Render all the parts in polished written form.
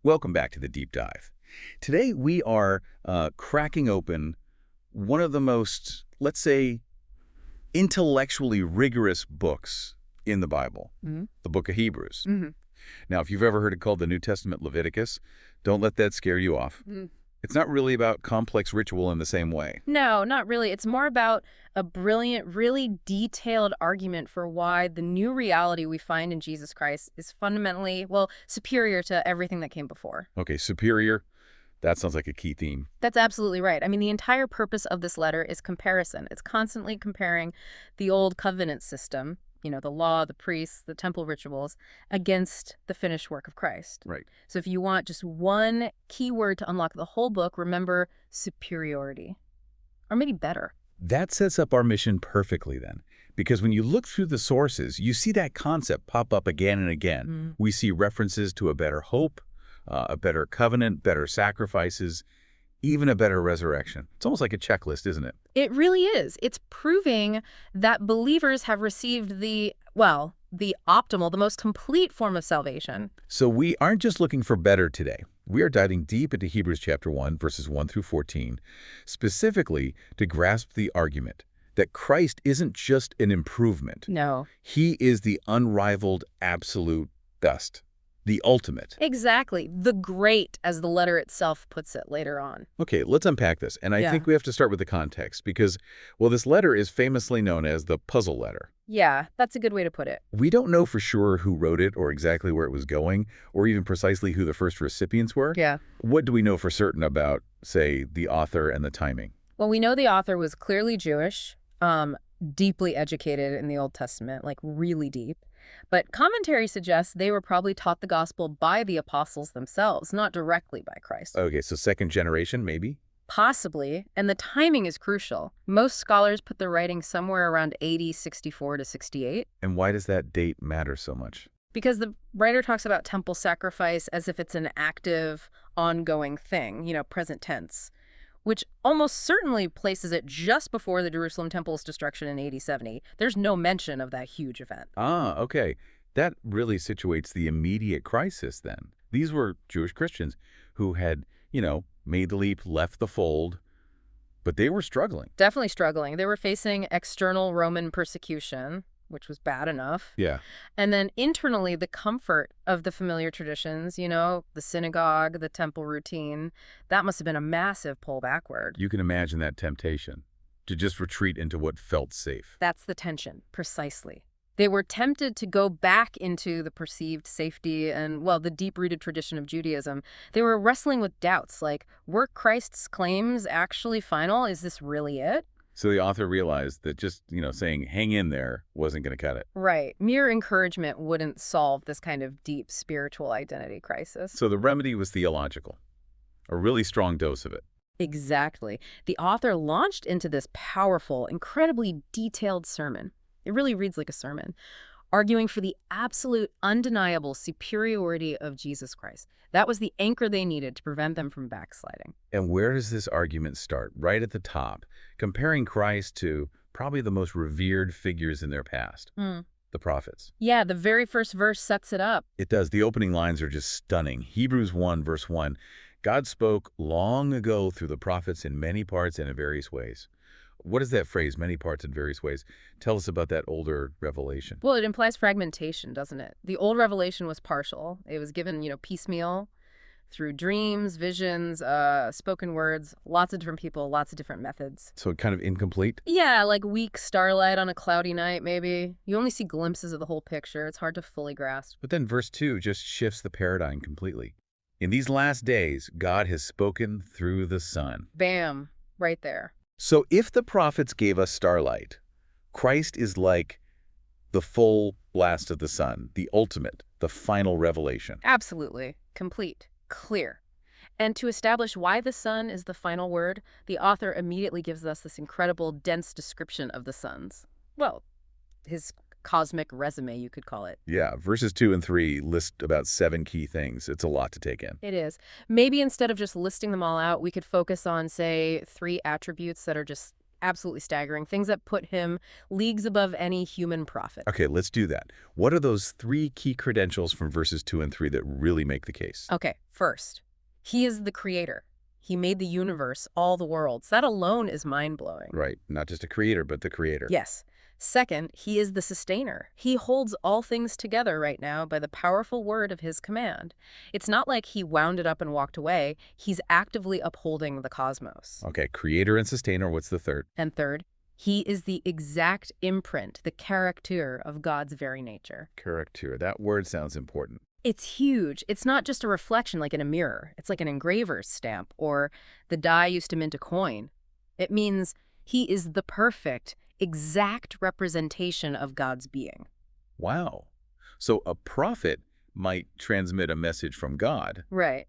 Welcome back to the Deep Dive. Today we are cracking open one of the most, let's say, intellectually rigorous books in the Bible, the book of Hebrews. Now, if you've ever heard it called the New Testament Leviticus, don't let that scare you off. It's not really about complex ritual in the same way. No, not really. It's more about a brilliant, really detailed argument for why the new reality we find in Jesus Christ is fundamentally, well, superior to everything that came before. Okay, superior. That sounds like a key theme. That's absolutely right. I mean, the entire purpose of this letter is comparison. It's constantly comparing the old covenant system, the law, the priests, the temple rituals, against the finished work of Christ. Right. So if you want just one key word to unlock the whole book, remember superiority. Or maybe better. That sets up our mission perfectly then. Because when you look through the sources, you see that concept pop up again and again. We see references to a better hope, a better covenant, better sacrifices, even a better resurrection. It's almost like a checklist, isn't it? It really is. It's proving that believers have received the optimal, the most complete form of salvation. So we aren't just looking for better today. We are diving deep into Hebrews chapter 1, verses 1 through 14, specifically to grasp the argument that Christ isn't just an improvement. No. He is the unrivaled absolute best. The ultimate. Exactly. The great, as the letter itself puts it later on. Okay, let's unpack this. And I think we have to start with the context because, well, this letter is famously known as the puzzle letter. Yeah, that's a good way to put it. We don't know for sure who wrote it or exactly where it was going or even precisely who the first recipients were. Yeah. What do we know for certain about, say, the author and the timing? Well, we know the author was clearly Jewish, deeply educated in the Old Testament, like really deep. But commentary suggests they were probably taught the gospel by the apostles themselves, not directly by Christ. Okay, so second generation, maybe? Possibly, and the timing is crucial. Most scholars put the writing somewhere around AD 64 to 68. And why does that date matter so much? Because the writer talks about temple sacrifice as if it's an active, ongoing thing, present tense, which almost certainly places it just before the Jerusalem temple's destruction in AD 70. There's no mention of that huge event. Ah, okay. That really situates the immediate crisis then. These were Jewish Christians who had, made the leap, left the fold, but they were struggling. Definitely struggling. They were facing external Roman persecution, which was bad enough. Yeah. And then internally, the comfort of the familiar traditions, the synagogue, the temple routine, that must have been a massive pull backward. You can imagine that temptation to just retreat into what felt safe. That's the tension, precisely. They were tempted to go back into the perceived safety and, the deep-rooted tradition of Judaism. They were wrestling with doubts like, were Christ's claims actually final? Is this really it? So the author realized that just, saying hang in there wasn't going to cut it. Right. Mere encouragement wouldn't solve this kind of deep spiritual identity crisis. So the remedy was theological, a really strong dose of it. Exactly. The author launched into this powerful, incredibly detailed sermon. It really reads like a sermon, arguing for the absolute, undeniable superiority of Jesus Christ. That was the anchor they needed to prevent them from backsliding. And where does this argument start? Right at the top, comparing Christ to probably the most revered figures in their past, the prophets. Yeah, the very first verse sets it up. It does. The opening lines are just stunning. Hebrews 1, verse 1, God spoke long ago through the prophets in many parts and in various ways. What is that phrase, many parts in various ways? Tell us about that older revelation. Well, it implies fragmentation, doesn't it? The old revelation was partial. It was given, piecemeal through dreams, visions, spoken words, lots of different people, lots of different methods. So kind of incomplete? Yeah, like weak starlight on a cloudy night, maybe. You only see glimpses of the whole picture. It's hard to fully grasp. But then verse 2 just shifts the paradigm completely. In these last days, God has spoken through the Son. Bam, right there. So if the prophets gave us starlight, Christ is like the full blast of the sun, the ultimate, the final revelation. Absolutely. Complete. Clear. And to establish why the Son is the final word, the author immediately gives us this incredible, dense description of the Son's, his cosmic resume, you could call it. Yeah, verses 2 and 3 list about 7 key things. It's a lot to take in. It is. Maybe instead of just listing them all out, we could focus on, say, 3 attributes that are just absolutely staggering, things that put him leagues above any human prophet. Okay, let's do that. What are those 3 key credentials from verses 2 and 3 that really make the case? Okay, first, he is the creator. He made the universe, all the worlds. That alone is mind-blowing. Right, not just a creator, but the creator. Yes. Second, he is the sustainer. He holds all things together right now by the powerful word of his command. It's not like he wound it up and walked away. He's actively upholding the cosmos. Okay, creator and sustainer, what's the third? And third, he is the exact imprint, the character of God's very nature. Character, that word sounds important. It's huge. It's not just a reflection like in a mirror. It's like an engraver's stamp or the die used to mint a coin. It means he is the perfect, exact representation of God's being. Wow. So a prophet might transmit a message from God, Right.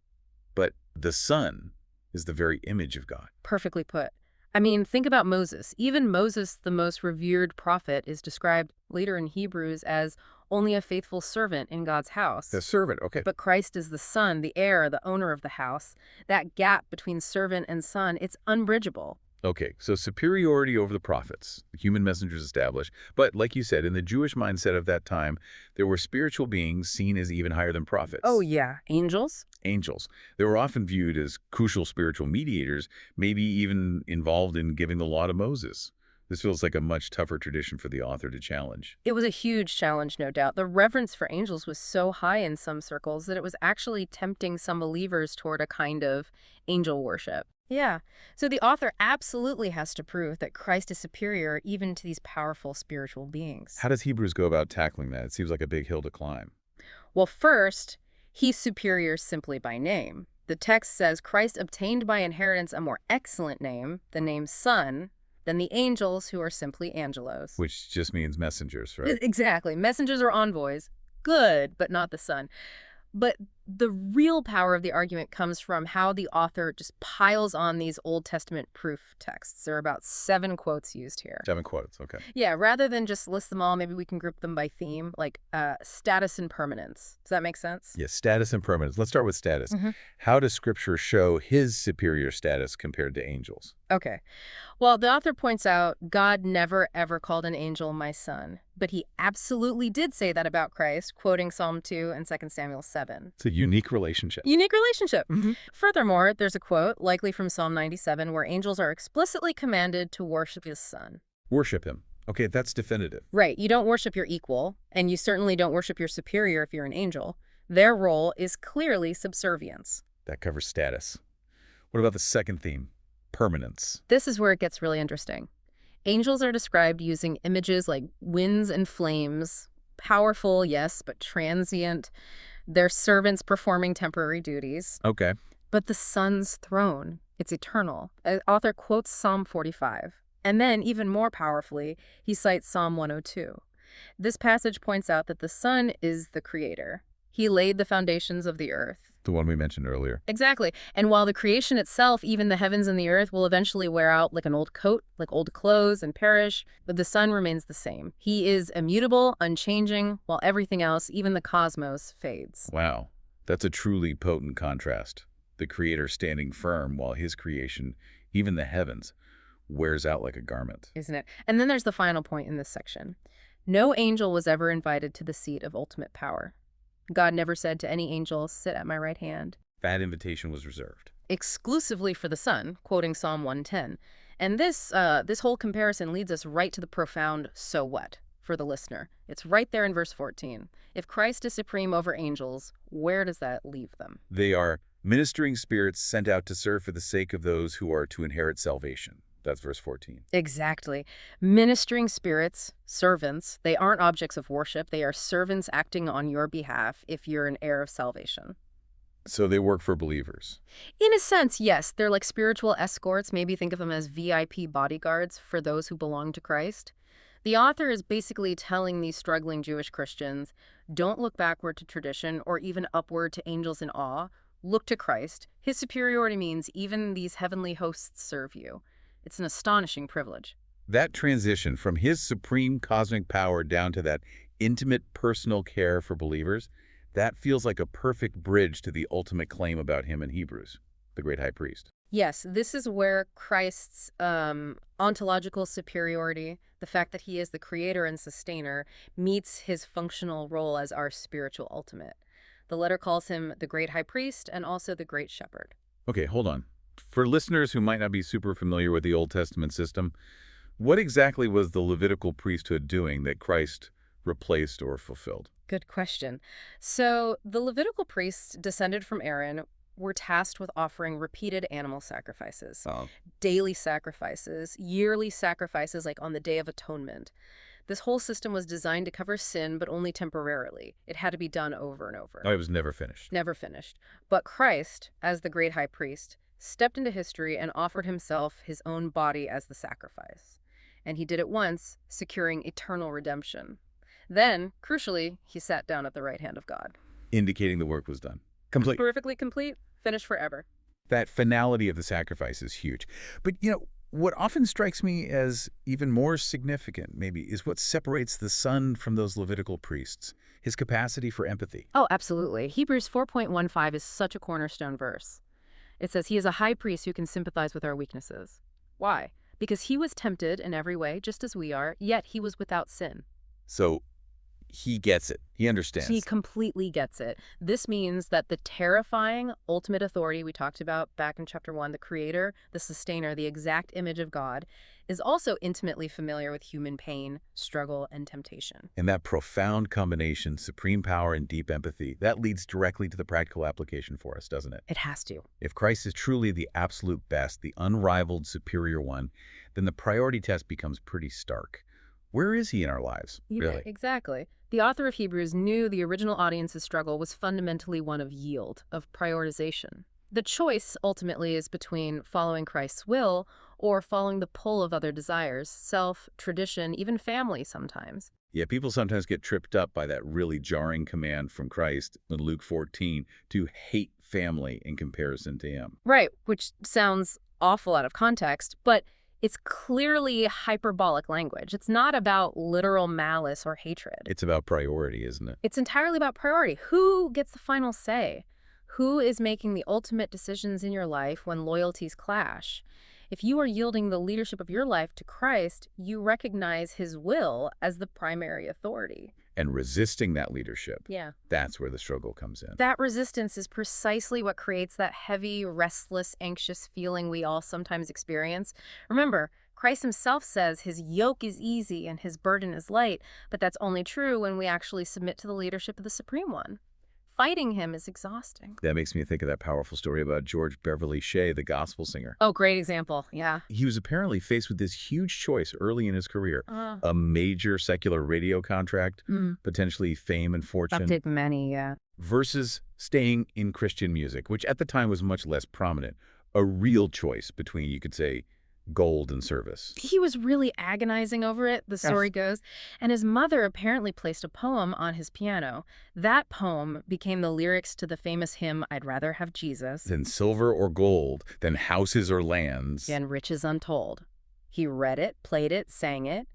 but the Son is the very image of God. Perfectly put. I mean, think about Moses. Even Moses, the most revered prophet, is described later in Hebrews as only a faithful servant in God's house. The servant, okay. But Christ is the son, the heir, the owner of the house. That gap between servant and son, it's unbridgeable. Okay, so superiority over the prophets, the human messengers established. But like you said, in the Jewish mindset of that time, there were spiritual beings seen as even higher than prophets. Oh, yeah. Angels? Angels. They were often viewed as crucial spiritual mediators, maybe even involved in giving the law to Moses. This feels like a much tougher tradition for the author to challenge. It was a huge challenge, no doubt. The reverence for angels was so high in some circles that it was actually tempting some believers toward a kind of angel worship. Yeah. So the author absolutely has to prove that Christ is superior even to these powerful spiritual beings. How does Hebrews go about tackling that? It seems like a big hill to climb. Well, first, he's superior simply by name. The text says Christ obtained by inheritance a more excellent name, the name Son, than the angels who are simply angelos. Which just means messengers, right? Exactly. Messengers or envoys. Good, but not the Son. But the real power of the argument comes from how the author just piles on these Old Testament proof texts. There are about 7 quotes used here. 7 quotes, okay. Yeah, rather than just list them all, maybe we can group them by theme, like status and permanence. Does that make sense? Yes, status and permanence. Let's start with status. Mm-hmm. How does Scripture show his superior status compared to angels? Okay. Well, the author points out God never, ever called an angel my son, but he absolutely did say that about Christ, quoting Psalm 2 and 2 Samuel 7. It's a unique relationship. Unique relationship. Mm-hmm. Furthermore, there's a quote, likely from Psalm 97, where angels are explicitly commanded to worship his son. Worship him. Okay, that's definitive. Right. You don't worship your equal, and you certainly don't worship your superior if you're an angel. Their role is clearly subservience. That covers status. What about the second theme? Permanence. This is where it gets really interesting. Angels are described using images like winds and flames. Powerful, yes, but transient. They're servants performing temporary duties. Okay. But the Son's throne, it's eternal. The author quotes Psalm 45. And then, even more powerfully, he cites Psalm 102. This passage points out that the Son is the creator. He laid the foundations of the earth. The one we mentioned earlier. Exactly. And while the creation itself, even the heavens and the earth, will eventually wear out like an old coat, like old clothes, and perish, but the Son remains the same. He is immutable, unchanging, while everything else, even the cosmos, fades. Wow. That's a truly potent contrast. The Creator standing firm while his creation, even the heavens, wears out like a garment. Isn't it? And then there's the final point in this section. No angel was ever invited to the seat of ultimate power. God never said to any angel, sit at my right hand. That invitation was reserved. Exclusively for the Son, quoting Psalm 110. And this whole comparison leads us right to the profound so what for the listener. It's right there in verse 14. If Christ is supreme over angels, where does that leave them? They are ministering spirits sent out to serve for the sake of those who are to inherit salvation. That's verse 14. Exactly. Ministering spirits, servants, they aren't objects of worship. They are servants acting on your behalf if you're an heir of salvation. So they work for believers. In a sense, yes. They're like spiritual escorts. Maybe think of them as VIP bodyguards for those who belong to Christ. The author is basically telling these struggling Jewish Christians, don't look backward to tradition or even upward to angels in awe. Look to Christ. His superiority means even these heavenly hosts serve you. It's an astonishing privilege. That transition from his supreme cosmic power down to that intimate personal care for believers, that feels like a perfect bridge to the ultimate claim about him in Hebrews. the great high priest. Yes, this is where Christ's ontological superiority, the fact that he is the creator and sustainer, meets his functional role as our spiritual ultimate. The letter calls him the great high priest and also the great shepherd. Okay, hold on. For listeners who might not be super familiar with the Old Testament system, what exactly was the Levitical priesthood doing that Christ replaced or fulfilled? Good question. So the Levitical priests descended from Aaron were tasked with offering repeated animal sacrifices, Oh. daily sacrifices, yearly sacrifices like on the Day of Atonement. This whole system was designed to cover sin, but only temporarily. It had to be done over and over. Oh, it was never finished. Never finished. But Christ, as the great high priest, stepped into history and offered himself his own body as the sacrifice. And he did it once, securing eternal redemption. Then, crucially, he sat down at the right hand of God. Indicating the work was done. Complete. Perfectly complete, finished forever. That finality of the sacrifice is huge. But, what often strikes me as even more significant, maybe, is what separates the Son from those Levitical priests, his capacity for empathy. Oh, absolutely. Hebrews 4.15 is such a cornerstone verse. It says, he is a high priest who can sympathize with our weaknesses. Why? Because he was tempted in every way, just as we are, yet he was without sin. So he gets it. He understands. He completely gets it. This means that the terrifying ultimate authority we talked about back in chapter 1, the creator, the sustainer, the exact image of God, is also intimately familiar with human pain, struggle, and temptation. And that profound combination, supreme power and deep empathy, that leads directly to the practical application for us, doesn't it? It has to. If Christ is truly the absolute best, the unrivaled superior one, then the priority test becomes pretty stark. Where is he in our lives, really? Yeah, exactly. The author of Hebrews knew the original audience's struggle was fundamentally one of yield, of prioritization. The choice, ultimately, is between following Christ's will or following the pull of other desires, self, tradition, even family sometimes. Yeah, people sometimes get tripped up by that really jarring command from Christ in Luke 14 to hate family in comparison to him. Right, which sounds awful out of context, but it's clearly hyperbolic language. It's not about literal malice or hatred. It's about priority, isn't it? It's entirely about priority. Who gets the final say? Who is making the ultimate decisions in your life when loyalties clash? If you are yielding the leadership of your life to Christ, you recognize his will as the primary authority. And resisting that leadership, Yeah. that's where the struggle comes in. That resistance is precisely what creates that heavy, restless, anxious feeling we all sometimes experience. Remember, Christ himself says his yoke is easy and his burden is light, but that's only true when we actually submit to the leadership of the Supreme One. Fighting him is exhausting. That makes me think of that powerful story about George Beverly Shea, the gospel singer. Oh, great example. Yeah. He was apparently faced with this huge choice early in his career. A major secular radio contract, potentially fame and fortune. Update many, yeah. Versus staying in Christian music, which at the time was much less prominent. A real choice between, you could say, gold and service. He was really agonizing over it, the story goes, and his mother apparently placed a poem on his piano. That poem became the lyrics to the famous hymn, I'd Rather Have Jesus. Than silver or gold, than houses or lands. And riches untold. He read it, played it, sang it,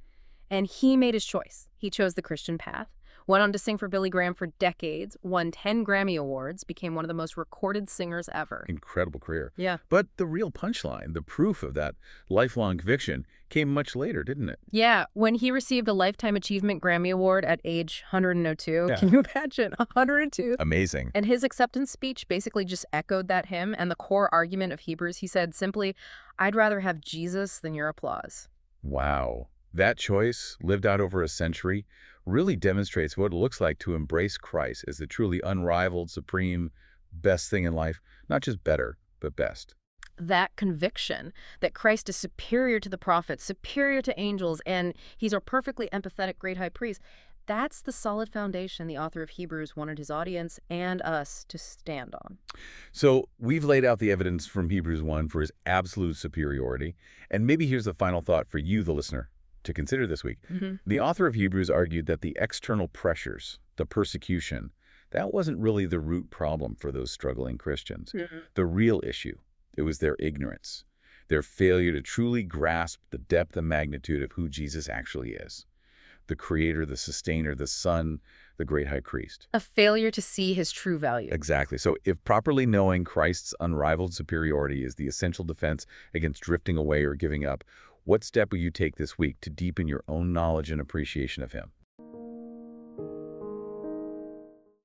and he made his choice. He chose the Christian path. Went on to sing for Billy Graham for decades, won 10 Grammy Awards, became one of the most recorded singers ever. Incredible career. Yeah. But the real punchline, the proof of that lifelong conviction, came much later, didn't it? Yeah, when he received a Lifetime Achievement Grammy Award at age 102. Yeah. Can you imagine? 102. Amazing. And his acceptance speech basically just echoed that hymn and the core argument of Hebrews. He said simply, I'd rather have Jesus than your applause. Wow. That choice, lived out over a century, really demonstrates what it looks like to embrace Christ as the truly unrivaled, supreme, best thing in life. Not just better, but best. That conviction that Christ is superior to the prophets, superior to angels, and he's our perfectly empathetic great high priest, that's the solid foundation the author of Hebrews wanted his audience and us to stand on. So we've laid out the evidence from Hebrews 1 for his absolute superiority. And maybe here's the final thought for you, the listener, to consider this week. The author of Hebrews argued that the external pressures, the persecution, that wasn't really the root problem for those struggling Christians. The real issue, it was their ignorance, their failure to truly grasp the depth and magnitude of who Jesus actually is. the creator, the sustainer, the son, the great high priest. A failure to see his true value. Exactly. So if properly knowing Christ's unrivaled superiority is the essential defense against drifting away or giving up, what step will you take this week to deepen your own knowledge and appreciation of him?